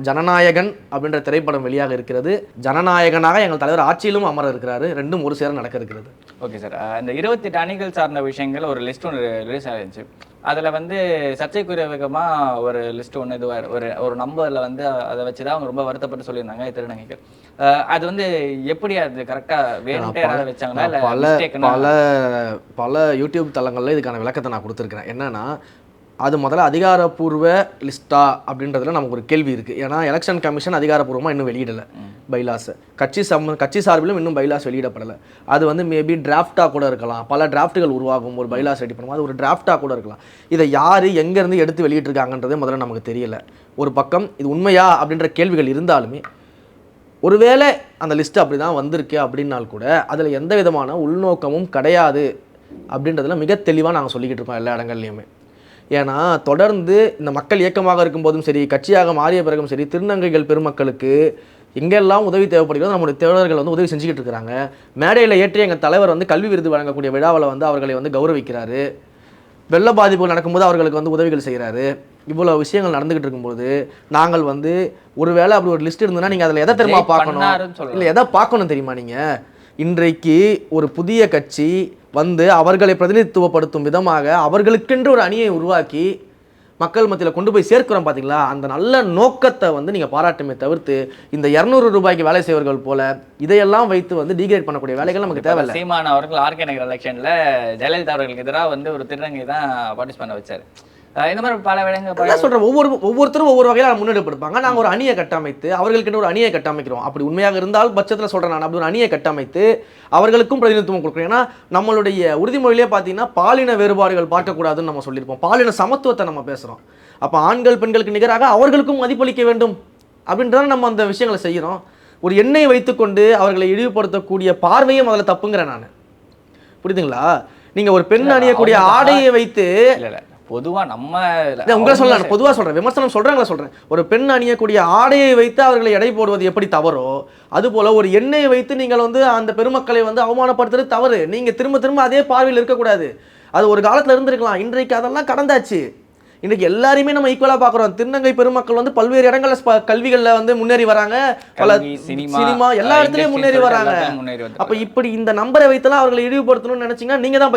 ஜனநாயகன் அப்படின்ற திரைப்படம் வெளியாக இருக்கிறது. ஜனநாயகனாக எங்கள் தலைவர் ஆட்சியிலும் அமர இருக்கிறாரு. ரெண்டும் ஒரு சேர நடக்க இருக்கிறது. ஓகே சார், இந்த 28 அணிகள் சார்ந்த விஷயங்கள் ஒரு லிஸ்ட் ஒன்று ரிலீஸ் ஆகிருந்துச்சு. அதில் சர்ச்சைக்குரிய விதமாக ஒரு லிஸ்ட் ஒன்று இதுவாக ஒரு நம்பரில் அதை வச்சு தான் அவங்க ரொம்ப வருத்தப்பட்டு சொல்லியிருந்தாங்க திருநங்கைகள். அது எப்படி அது கரெக்டாக வேணுட்டே வச்சாங்களா இல்லை பல யூடியூப் தளங்களில் இதுக்கான விளக்கத்தை நான் கொடுத்துருக்கிறேன். என்னன்னா அது முதல்ல அதிகாரப்பூர்வ லிஸ்ட்டா அப்படின்றதுல நமக்கு ஒரு கேள்வி இருக்குது. ஏன்னா எலெக்ஷன் கமிஷன் அதிகாரப்பூர்வமாக இன்னும் வெளியிடலை பைலாஸை. கட்சி சார்பிலும் இன்னும் பைலாஸ் வெளியிடப்படலை. அது மேபி டிராஃப்டாக கூட இருக்கலாம். பல டிராஃப்ட்டுகள் உருவாகும். ஒரு பைலாஸ் ரெடி பண்ணுவோம், அது ஒரு டிராஃப்டாக கூட இருக்கலாம். இதை யார் எங்கேருந்து எடுத்து வெளியிட்டிருக்காங்கன்றதே முதல்ல நமக்கு தெரியலை. ஒரு பக்கம் இது உண்மையா அப்படின்ற கேள்விகள் இருந்தாலுமே ஒருவேளை அந்த லிஸ்ட்டு அப்படி தான் வந்திருக்கு அப்படின்னால் கூட அதில் எந்த விதமான உள்நோக்கமும் கிடையாது அப்படின்றதுல மிக தெளிவாக நாங்கள் சொல்லிக்கிட்டு இருக்கோம் எல்லா இடங்கள்லையுமே. ஏன்னா தொடர்ந்து இந்த மக்கள் இயக்கமாக இருக்கும்போதும் சரி, கட்சியாக மாறிய பிறகும் சரி, திருநங்கைகள் பெருமக்களுக்கு எங்கெல்லாம் உதவி தேவைப்படுகிறதோ நம்முடைய தோழர்கள் உதவி செஞ்சுக்கிட்டு இருக்கிறாங்க. மேடையில் ஏற்றி எங்கள் தலைவர் கல்வி விருது வழங்கக்கூடிய விழாவில் அவர்களை கௌரவிக்கிறாரு. வெள்ள பாதிப்புகள் நடக்கும்போது அவர்களுக்கு உதவிகள் செய்கிறாரு. இவ்வளோ விஷயங்கள் நடந்துகிட்டு இருக்கும்போது நாங்கள் ஒருவேளை அப்படி ஒரு லிஸ்ட் இருந்ததுன்னா நீங்கள் அதில் எதை தெரியுமா பார்க்கணும், இல்லை எதை பார்க்கணும் தெரியுமா? நீங்கள் இன்றைக்கு ஒரு புதிய கட்சி அவர்களை பிரதிநிதித்துவப்படுத்தும் விதமாக அவர்களுக்கென்று ஒரு அணியை உருவாக்கி மக்கள் மத்தியில் கொண்டு போய் சேர்க்கிறோம் பார்த்தீங்களா? அந்த நல்ல நோக்கத்தை நீங்கள் பாராட்டுமே தவிர்த்து இந்த 200 ரூபாய்க்கு வேலை செய்வர்கள் போல இதையெல்லாம் வைத்து டிகிரேட் பண்ணக்கூடிய வேலைகள் நமக்கு தேவையில்லை. சீமான் அவர்கள் ஆர்கே நகர் எலெக்ஷனில் ஜெயலலிதா அவர்களுக்கு எதிராக ஒரு திருநங்கை தான் பார்ட்டிசிபேட் பண்ண வச்சார். இந்த மாதிரி பல இடங்கள் சொல்கிறேன். ஒவ்வொருத்தரும் ஒவ்வொரு வகையில் முன்னெடுப்படுப்பாங்க. நாங்கள் ஒரு அணியை கட்டமைத்து அவர்களுக்கு ஒரு அணியை கட்டமைக்கிறோம். அப்படி உண்மையாக இருந்தால் பட்சத்தில் சொல்கிறேன், நான் அப்படி ஒரு அணியை கட்டமைத்து அவர்களுக்கும் பிரதிநிதித்துவம் கொடுக்குறோம். ஏன்னா நம்மளுடைய உறுதிமொழியிலே பார்த்தீங்கன்னா பாலின வேறுபாடுகள் பார்க்கக்கூடாதுன்னு நம்ம சொல்லியிருப்போம். பாலின சமத்துவத்தை நம்ம பேசுகிறோம். அப்போ ஆண்கள் பெண்களுக்கு நிகராக அவர்களுக்கும் மதிப்பளிக்க வேண்டும் அப்படின்றத நம்ம அந்த விஷயங்களை செய்கிறோம். ஒரு எண்ணெய் வைத்துக்கொண்டு அவர்களை இழிவுபடுத்தக்கூடிய பார்வையே முதல்ல தப்புங்கிறேன் நான். புரியுதுங்களா? நீங்கள் ஒரு பெண் அணியக்கூடிய ஆடையை வைத்து பொதுவா நம்ம உங்களை சொல்லலாம், பொதுவாக சொல்கிறேன், விமர்சனம் சொல்கிறேன். ஒரு பெண் அணியக்கூடிய ஆடையை வைத்து அவர்களை எடை போடுவது எப்படி தவறோ அதுபோல் ஒரு எண்ணெயை வைத்து நீங்கள் அந்த பெருமக்களை அவமானப்படுத்துறது தவறு. நீங்கள் திரும்ப திரும்ப அதே பார்வையில் இருக்கக்கூடாது. அது ஒரு காலத்தில் இருந்திருக்கலாம், இன்றைக்கு அதெல்லாம் கடந்தாச்சு. இன்றைக்கு எல்லாருமே நம்ம ஈக்குவலாக பார்க்குறோம். திருநங்கை பெருமக்கள் பல்வேறு இடங்களில் கல்விகளில் முன்னேறி வராங்க, பல சினிமா எல்லா இடத்துலையும் முன்னேறி வராங்க. அப்போ இப்படி இந்த நம்பரை வைத்தெல்லாம் அவர்களை இழிவுபடுத்தணும்னு நினச்சிங்கன்னா நீங்கள் தான்